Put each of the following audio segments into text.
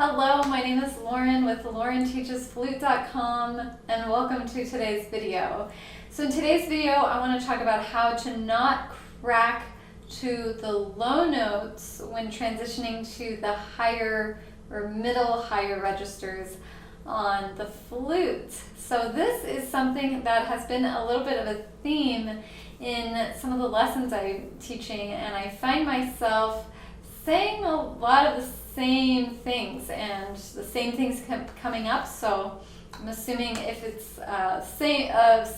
Hello, my name is Lauren with LaurenTeachesFlute.com and welcome to today's video. So in today's video I want to talk about how to not crack to the low notes when transitioning to the higher or middle higher registers on the flute. So this is something that has been a little bit of a theme in some of the lessons I'm teaching, and I find myself saying a lot of the same things and the same things coming up, so I'm assuming if it's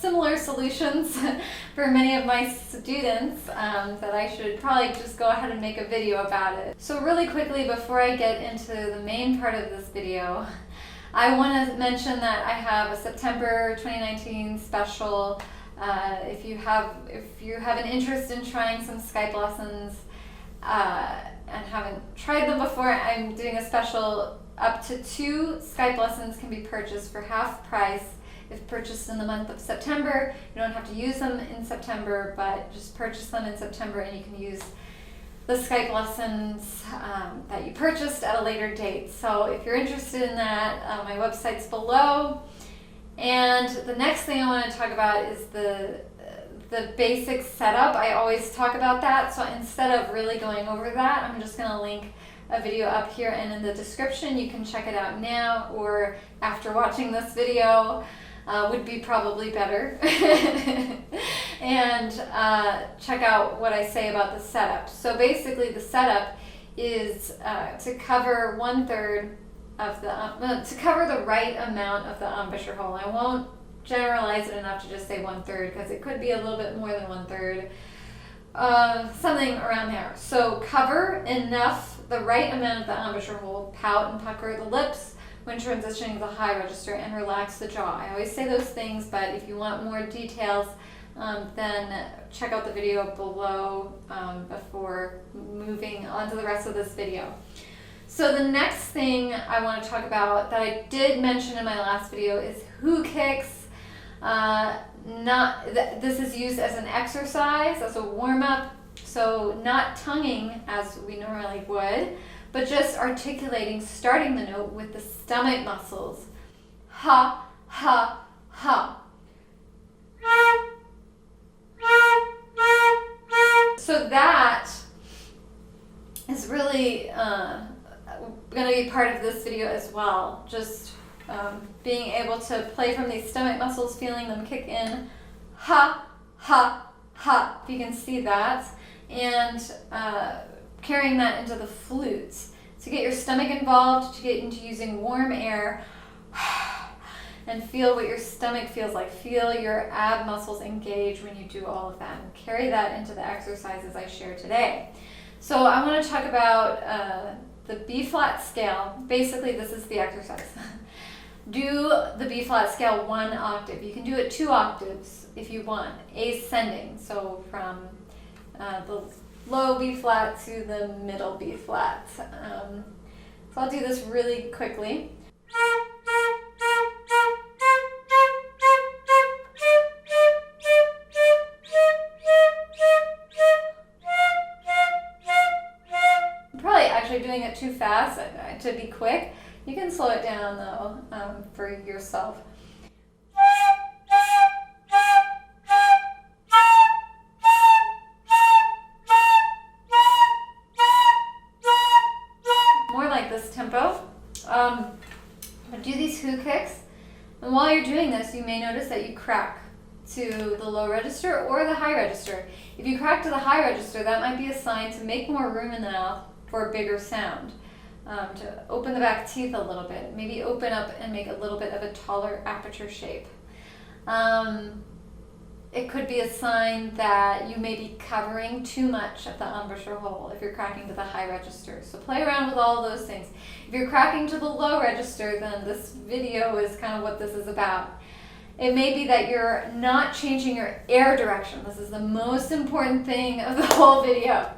similar solutions for many of my students, that I should probably just go ahead and make a video about it. So really quickly, before I get into the main part of this video, I want to mention that I have a September 2019 special. If you have an interest in trying some Skype lessons, and haven't tried them before, I'm doing a special. Up to 2 Skype lessons can be purchased for half price if purchased in the month of September. You don't have to use them in September, but just purchase them in September and you can use the Skype lessons that you purchased at a later date. So if you're interested in that, my website's below. And the next thing I want to talk about is the basic setup. I always talk about that, so instead of really going over that, I'm just going to link a video up here and in the description. You can check it out now or after watching this video, would be probably better. And check out what I say about the setup. So basically the setup is to cover 1/3 of to cover the right amount of the embouchure hole. I won't generalize it enough to just say 1/3 because it could be a little bit more than 1/3, something around there. So cover enough, the right amount of the embouchure hole, pout and pucker the lips when transitioning to the high register, and relax the jaw. I always say those things, but if you want more details, then check out the video below before moving on to the rest of this video. So the next thing I want to talk about that I did mention in my last video is who kicks. This is used as an exercise, as a warm-up, so not tonguing as we normally would, but just articulating, starting the note with the stomach muscles. Ha, ha, ha. So that is really going to be part of this video as well. Just being able to play from these stomach muscles, feeling them kick in. Ha, ha, ha. If you can see that. And carrying that into the flute. To get your stomach involved, to get into using warm air, and feel what your stomach feels like. Feel your ab muscles engage when you do all of that. And carry that into the exercises I share today. So I want to talk about the B-flat scale. Basically, this is the exercise. Do the B-flat scale 1 octave. You can do it 2 octaves if you want, ascending. So from the low B-flat to the middle B-flat. So I'll do this really quickly. I'm probably actually doing it too fast to be quick. You can slow it down though, for yourself. More like this tempo. Do these who kicks, and while you're doing this, you may notice that you crack to the low register or the high register. If you crack to the high register, that might be a sign to make more room in the mouth for a bigger sound. To open the back teeth a little bit, maybe open up and make a little bit of a taller aperture shape. It could be a sign that you may be covering too much of the embouchure hole if you're cracking to the high register. So play around with all those things. If you're cracking to the low register, then this video is kind of what this is about. It may be that you're not changing your air direction. This is the most important thing of the whole video.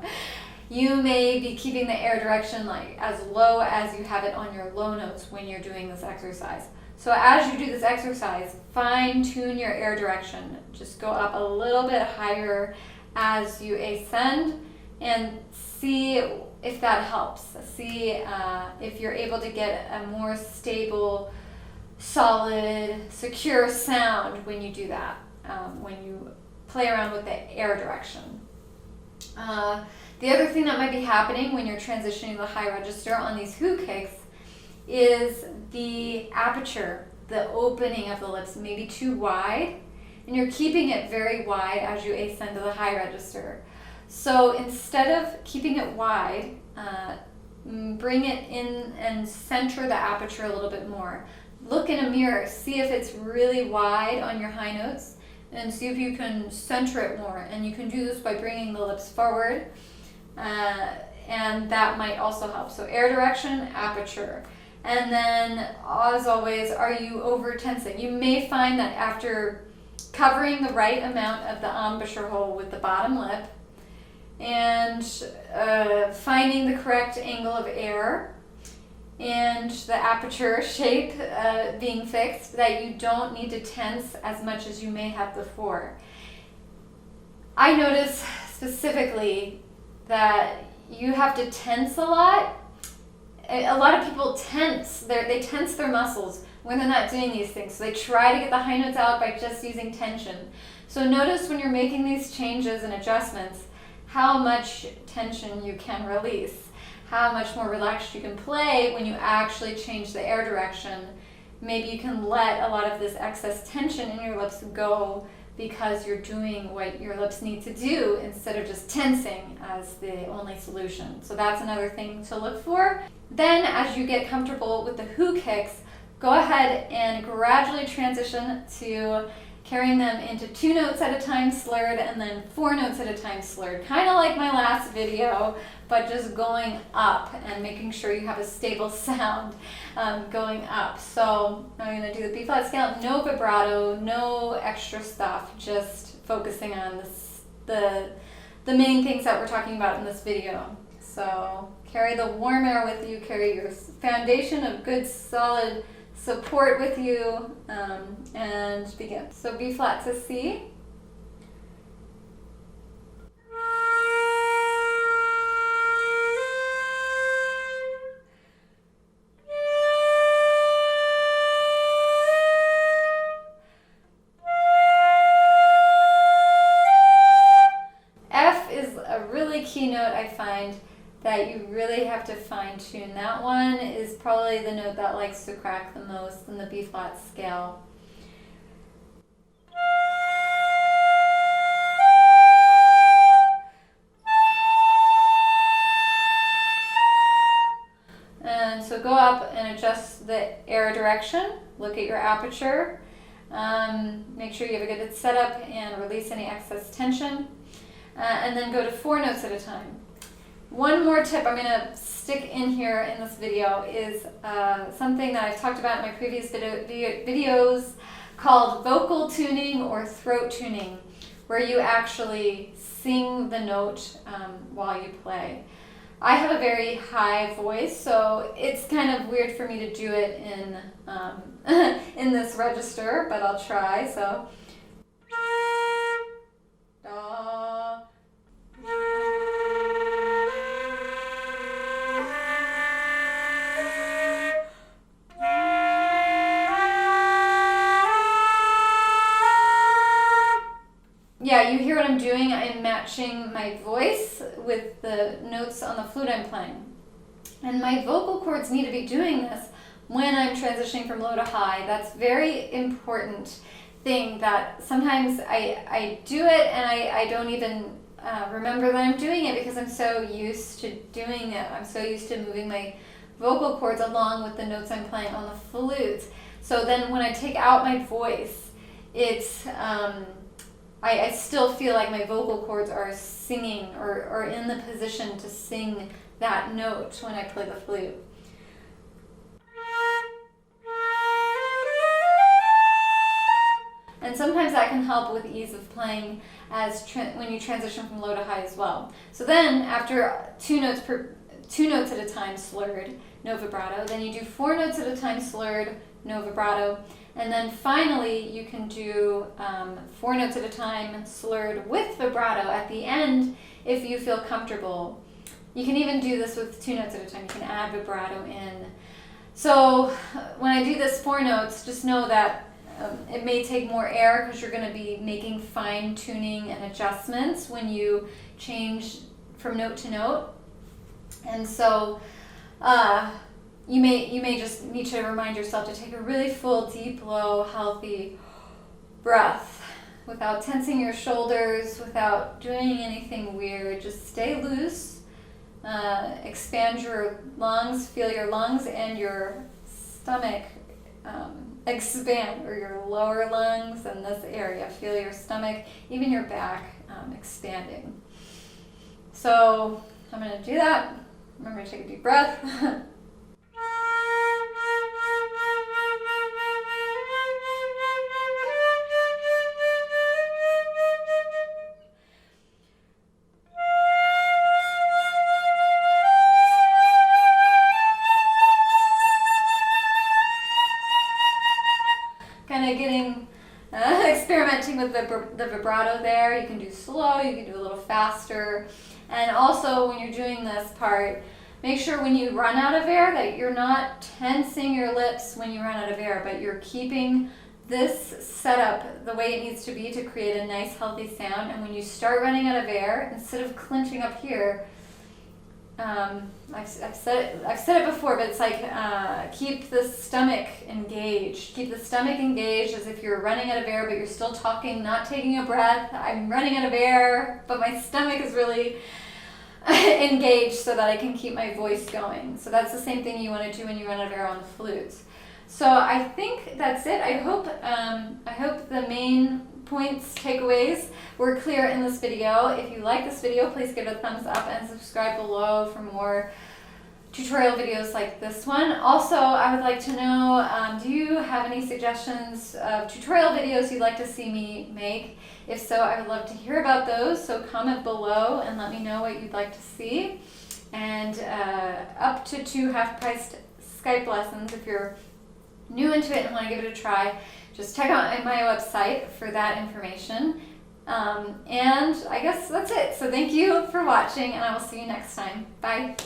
You may be keeping the air direction like as low as you have it on your low notes when you're doing this exercise. So as you do this exercise, fine tune your air direction. Just go up a little bit higher as you ascend and see if that helps. See if you're able to get a more stable, solid, secure sound when you do that, when you play around with the air direction. The other thing that might be happening when you're transitioning the high register on these who kicks is the aperture, the opening of the lips may be too wide, and you're keeping it very wide as you ascend to the high register. So instead of keeping it wide, bring it in and center the aperture a little bit more. Look in a mirror, see if it's really wide on your high notes, and see if you can center it more. And you can do this by bringing the lips forward, and that might also help. So air direction, aperture. And then, as always, are you over tensing? You may find that after covering the right amount of the embouchure hole with the bottom lip, and finding the correct angle of air and the aperture shape being fixed, that you don't need to tense as much as you may have before. I notice specifically that you have to tense a lot. A lot of people tense, they tense their muscles when they're not doing these things. So they try to get the high notes out by just using tension. So notice when you're making these changes and adjustments, how much tension you can release, how much more relaxed you can play when you actually change the air direction. Maybe you can let a lot of this excess tension in your lips go because you're doing what your lips need to do instead of just tensing as the only solution. So that's another thing to look for. Then as you get comfortable with the who kicks, go ahead and gradually transition to carrying them into 2 notes at a time slurred, and then 4 notes at a time slurred. Kind of like my last video, but just going up and making sure you have a stable sound going up. So I'm going to do the B flat scale, no vibrato, no extra stuff, just focusing on the main things that we're talking about in this video. So carry the warm air with you, carry your foundation of good solid support with you, and begin. So B flat to C. F is a really key note, I find, that you really have to fine tune. That one is probably the note that likes to crack the most in the B flat scale. And so go up and adjust the air direction, look at your aperture, make sure you have a good setup and release any excess tension, and then go to 4 notes at a time. One more tip I'm going to stick in here in this video is something that I've talked about in my previous videos called vocal tuning or throat tuning, where you actually sing the note while you play. I have a very high voice, so it's kind of weird for me to do it in in this register, but I'll try. So. Yeah, you hear what I'm doing. I'm matching my voice with the notes on the flute I'm playing. And my vocal cords need to be doing this when I'm transitioning from low to high. That's very important thing that sometimes I do it and I don't even remember that I'm doing it because I'm so used to doing it. I'm so used to moving my vocal cords along with the notes I'm playing on the flute. So then when I take out my voice, it's I still feel like my vocal cords are singing or in the position to sing that note when I play the flute. And sometimes that can help with ease of playing when you transition from low to high as well. So then after 2 notes at a time slurred, no vibrato, then you do 4 notes at a time slurred, no vibrato, and then finally you can do 4 notes at a time slurred with vibrato at the end if you feel comfortable. You can even do this with 2 notes at a time. You can add vibrato in. So when I do this 4 notes, just know that it may take more air because you're going to be making fine tuning and adjustments when you change from note to note. And so you may just need to remind yourself to take a really full, deep, low, healthy breath without tensing your shoulders, without doing anything weird. Just stay loose, expand your lungs, feel your lungs and your stomach expand, or your lower lungs and this area. Feel your stomach, even your back expanding. So I'm going to do that. Remember to take a deep breath. Kind of getting, experimenting with the vibrato there. You can do slow, you can do a little faster. And also when you're doing this part, make sure when you run out of air that you're not tensing your lips when you run out of air, but you're keeping this setup the way it needs to be to create a nice healthy sound. And when you start running out of air, instead of clenching up here, I've said it before, but it's like keep the stomach engaged. Keep the stomach engaged as if you're running out of air, but you're still talking, not taking a breath. I'm running out of air, but my stomach is really engaged so that I can keep my voice going. So that's the same thing you want to do when you run out of air on the flutes. So I think that's it. I hope the main points, takeaways were clear in this video. If you like this video, please give it a thumbs up and subscribe below for more tutorial videos like this one. Also, I would like to know, do you have any suggestions of tutorial videos you'd like to see me make? If so, I would love to hear about those, so comment below and let me know what you'd like to see. And up to 2 half-priced Skype lessons if you're new into it and want to give it a try. Just check out my website for that information. And I guess that's it. So thank you for watching, and I will see you next time. Bye.